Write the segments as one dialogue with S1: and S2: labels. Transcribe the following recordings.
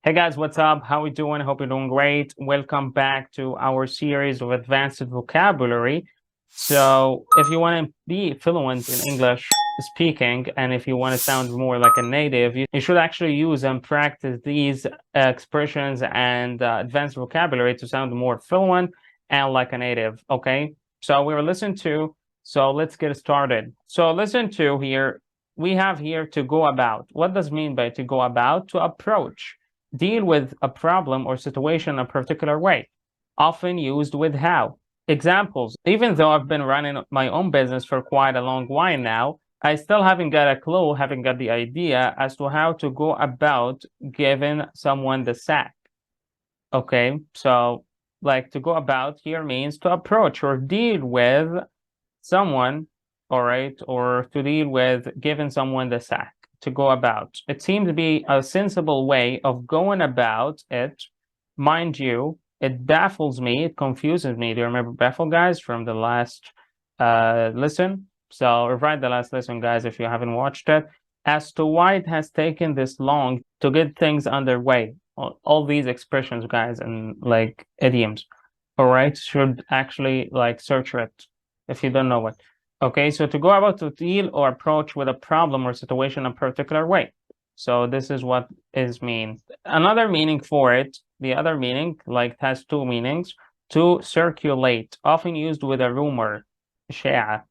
S1: Hey guys, what's up? How we doing? Hope you're doing great. Welcome back to our series of advanced vocabulary. So, if you want to be fluent in English speaking, and if you want to sound more like a native, you should actually use and practice these expressions and advanced vocabulary to sound more fluent and like a native. Okay. So we were listening to. So let's get started. So listen to here. We have here to go about. What does it mean by to go about? To approach, deal with a problem or situation a particular way, often used with how. Examples: even though I've been running my own business for quite a long while now, I still haven't got a clue, haven't got the idea as to how to go about giving someone the sack. Okay, so like to go about here means to approach or deal with someone, all right, or to deal with giving someone the sack, to go about. It seems to be a sensible way of going about it. Mind you, it baffles me, it confuses me. Do you remember baffle, guys, from the last lesson? So revise the last lesson, guys, if you haven't watched it, as to why it has taken this long to get things underway. All these expressions, guys, and like idioms, all right, should actually like search it if you don't know it. Okay, so to go about to deal or approach with a problem or situation a particular way. So this is what is mean. Another meaning for it, the other meaning, like has two meanings: to circulate, often used with a rumor, شائع,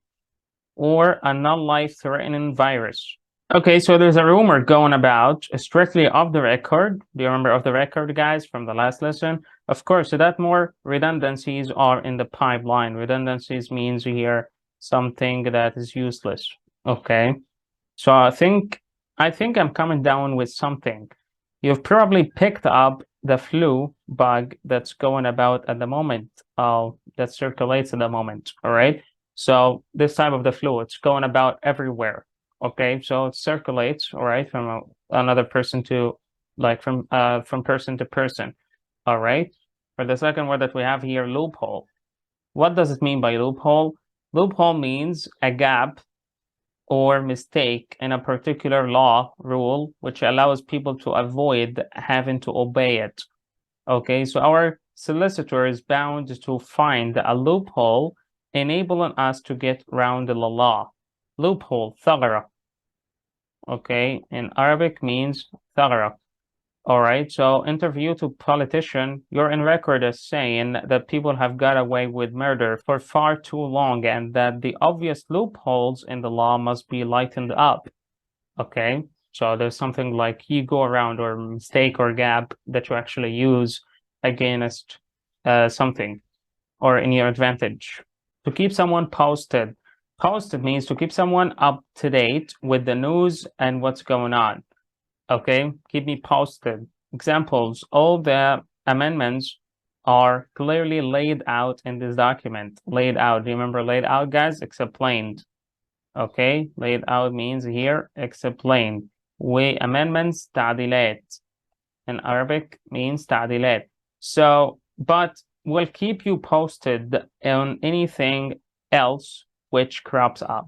S1: or a non-life-threatening virus. Okay, so there's a rumor going about, strictly off the record. Do you remember off the record, guys, from the last lesson? Of course, so that more redundancies are in the pipeline. Redundancies means here something that is useless. Okay, so I think I'm coming down with something. You've probably picked up the flu bug that's going about at the moment, that circulates at the moment. All right. So this type of the flu, it's going about everywhere. Okay, so it circulates, all right, from another person to like from person to person. All right. For the second word that we have here, loophole. What does it mean by loophole? Loophole means a gap or mistake in a particular law rule which allows people to avoid having to obey it. Okay, so our solicitor is bound to find a loophole enabling us to get around the law. Loophole, ثغرة. Okay, in Arabic means ثغرة. All right, so interview to politician, you're in record as saying that people have got away with murder for far too long and that the obvious loopholes in the law must be lightened up. Okay, so there's something like you go around or mistake or gap that you actually use against something or in your advantage. To keep someone posted. Posted means to keep someone up to date with the news and what's going on. Okay, keep me posted. Examples: all the amendments are clearly laid out in this document. Laid out. Do you remember laid out, guys? Explained. Okay, laid out means here explained. We amendments تعديلات in Arabic means تعديلات. So, but we'll keep you posted on anything else which crops up,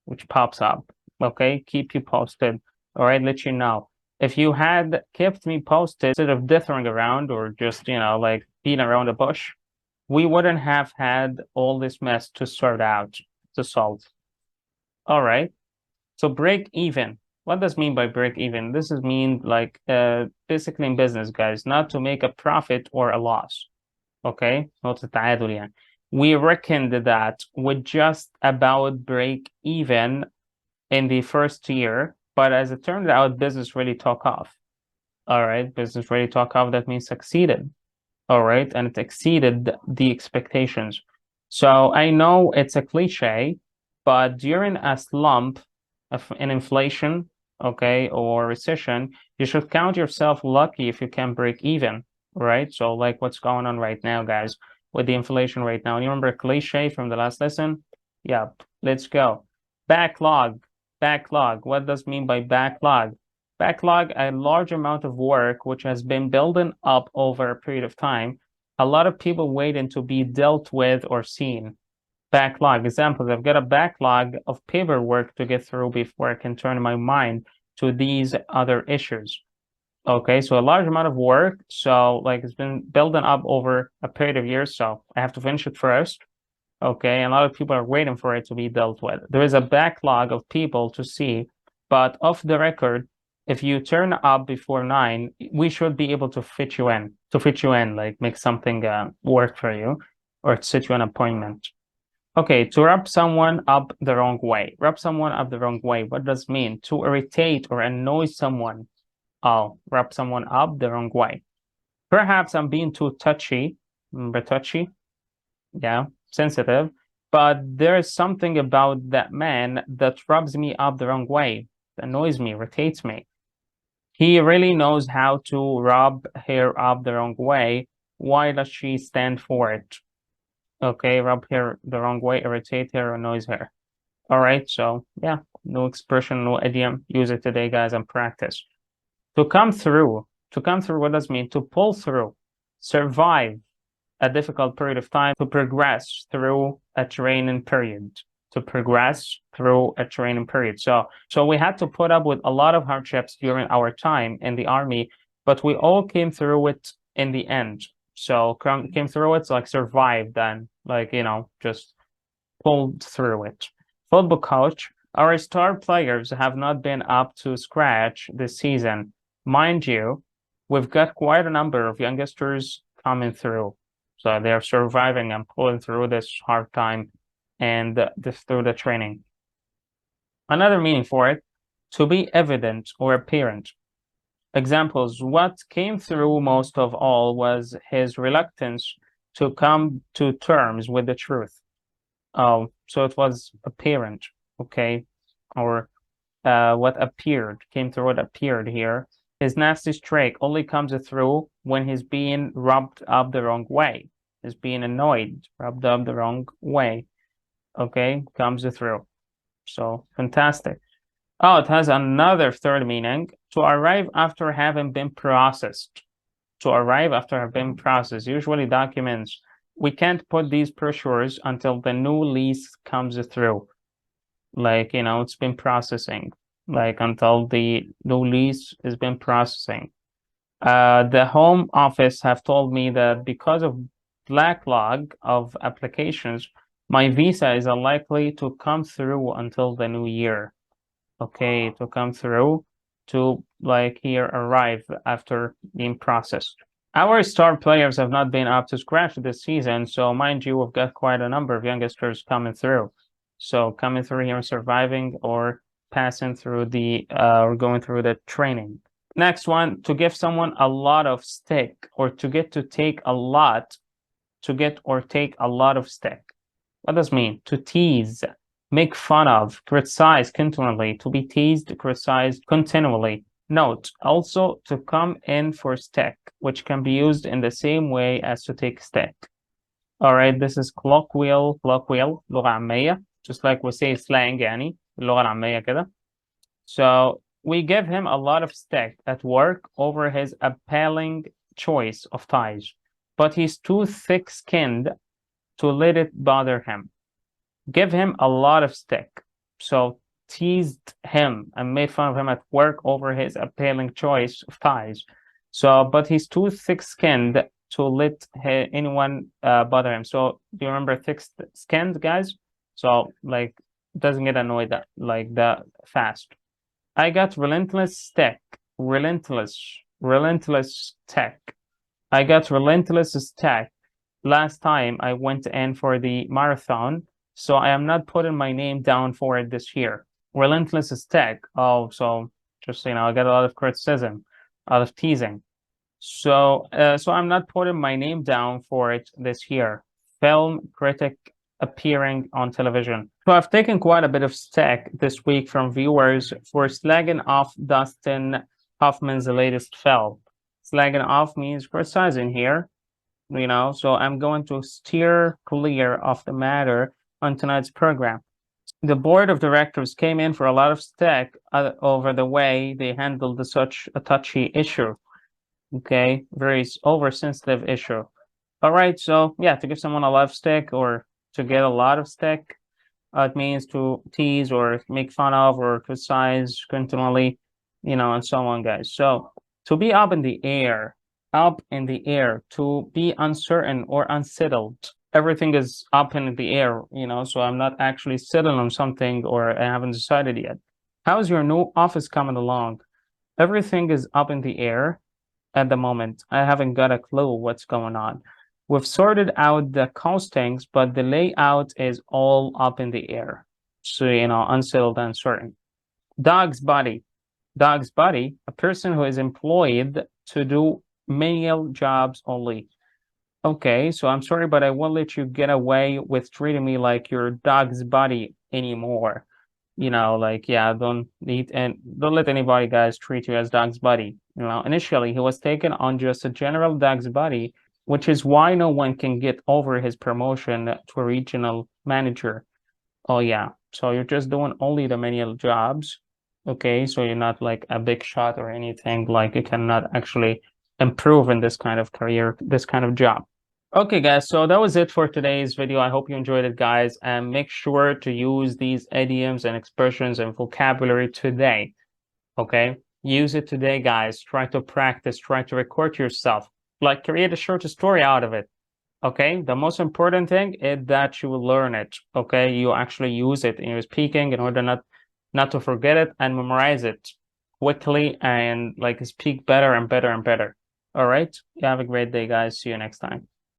S1: which pops up. Okay, keep you posted. All right, let you know. If you had kept me posted instead of dithering around or just, like beating around the bush, we wouldn't have had all this mess to sort out, to solve. All right. So break even. What does mean by break even? This is mean like basically in business, guys, not to make a profit or a loss. Okay. نقطة التعادل يعني. We reckoned that we just about break even in the first year, but as it turned out, business really took off. All right. Business really took off. That means succeeded. All right. And it exceeded the expectations. So I know it's a cliche, but during a slump of an inflation, okay, or recession, you should count yourself lucky if you can break even, right? So like what's going on right now, guys, with the inflation right now. You remember cliche from the last lesson? Yep, let's go. Backlog. Backlog. What does it mean by backlog? Backlog, a large amount of work which has been building up over a period of time. A lot of people waiting to be dealt with or seen. Backlog. Examples: I've got a backlog of paperwork to get through before I can turn my mind to these other issues. Okay, so a large amount of work. So like it's been building up over a period of years. So I have to finish it first. Okay, and a lot of people are waiting for it to be dealt with. There is a backlog of people to see, but off the record, if you turn up before 9, we should be able to fit you in, like make something work for you or to set you an appointment. Okay, to rub someone up the wrong way. Rub someone up the wrong way. What does it mean? To irritate or annoy someone. Oh, rub someone up the wrong way. Perhaps I'm being too touchy. Remember touchy? Yeah, sensitive. But there is something about that man that rubs me up the wrong way, annoys me, irritates me. He really knows how to rub her up the wrong way. Why does she stand for it? Okay, rub her the wrong way, irritate her, annoys her. All right, so yeah, no expression, no idiom. Use it today, guys, and practice. To come through. To come through, what does it mean? To pull through, survive a difficult period of time, to progress through a training period. To progress through a training period. So we had to put up with a lot of hardships during our time in the army, but we all came through it in the end. So came through it, so like survived and like, just pulled through it. Football coach, our star players have not been up to scratch this season. Mind you, we've got quite a number of youngsters coming through. So they're surviving and pulling through this hard time and through the training. Another meaning for it, to be evident or apparent. Examples, what came through most of all was his reluctance to come to terms with the truth. Oh, so it was apparent, okay? Or what came through what appeared here. His nasty streak only comes through when he's being rubbed up the wrong way. He's being annoyed, rubbed up the wrong way. Okay, comes through. So fantastic. Oh, it has another third meaning. To arrive after having been processed. To arrive after having been processed. Usually documents. We can't put these brochures until the new lease comes through. Like, it's been processing. Like until the new lease has been processing. The home office have told me that because of backlog of applications, my visa is unlikely to come through until the new year. Okay, to come through to like here arrive after being processed. Our star players have not been up to scratch this season, so mind you, we've got quite a number of youngsters coming through. So coming through here, surviving or passing through or going through the training. Next one, to give someone a lot of stick or to get to take a lot, to get or take a lot of stick. What does it mean? To tease, make fun of, criticize continually, to be teased, criticized continually. Note, also to come in for stick, which can be used in the same way as to take stick. All right, this is colloquial, لغة عامية, just like we say slang يعني, اللغة العامية كده. So we give him a lot of stick at work over his appalling choice of ties, but he's too thick-skinned to let it bother him. Give him a lot of stick. So teased him and made fun of him at work over his appalling choice of ties. So, but he's too thick-skinned to let anyone bother him. So do you remember thick-skinned, guys? So like doesn't get annoyed that fast. I got relentless stick. Relentless stick. I got relentless stick last time I went in for the marathon, so I am not putting my name down for it this year. Relentless stick. Oh, so just I get a lot of criticism, a lot of teasing. So I'm not putting my name down for it this year. Film critic appearing on television. So I've taken quite a bit of stick this week from viewers for slagging off Dustin Hoffman's latest film. Slagging off means criticizing here, so I'm going to steer clear of the matter on tonight's program. The board of directors came in for a lot of stick over the way they handled such a touchy issue. Okay, very oversensitive issue. All right, so yeah, to give someone a lot of stick or to get a lot of stick, it means to tease or make fun of or criticize continually, and so on, guys. So To be up in the air, to be uncertain or unsettled. Everything is up in the air, so I'm not actually settled on something or I haven't decided yet. How's your new office coming along? Everything is up in the air at the moment. I haven't got a clue what's going on. We've sorted out the costings, but the layout is all up in the air. So, unsettled, uncertain. Dog's body. Dog's body, a person who is employed to do menial jobs only. Okay, so I'm sorry, but I won't let you get away with treating me like your dog's body anymore. Yeah, don't let anybody, guys, treat you as dog's body. Initially he was taken on just a general dog's body, which is why no one can get over his promotion to a regional manager. Oh yeah, so you're just doing only the menial jobs. Okay, so you're not like a big shot or anything, like you cannot actually improve in this kind of career, this kind of job. Okay, guys, so that was it for today's video. I hope you enjoyed it, guys, and make sure to use these idioms and expressions and vocabulary today. Okay, use it today, guys. Try to practice, try to record yourself, like create a short story out of it. Okay, the most important thing is that you will learn it. Okay, you actually use it in your speaking in order not to forget it and memorize it quickly and like speak better and better and better. All right, you have a great day, guys. See you next time.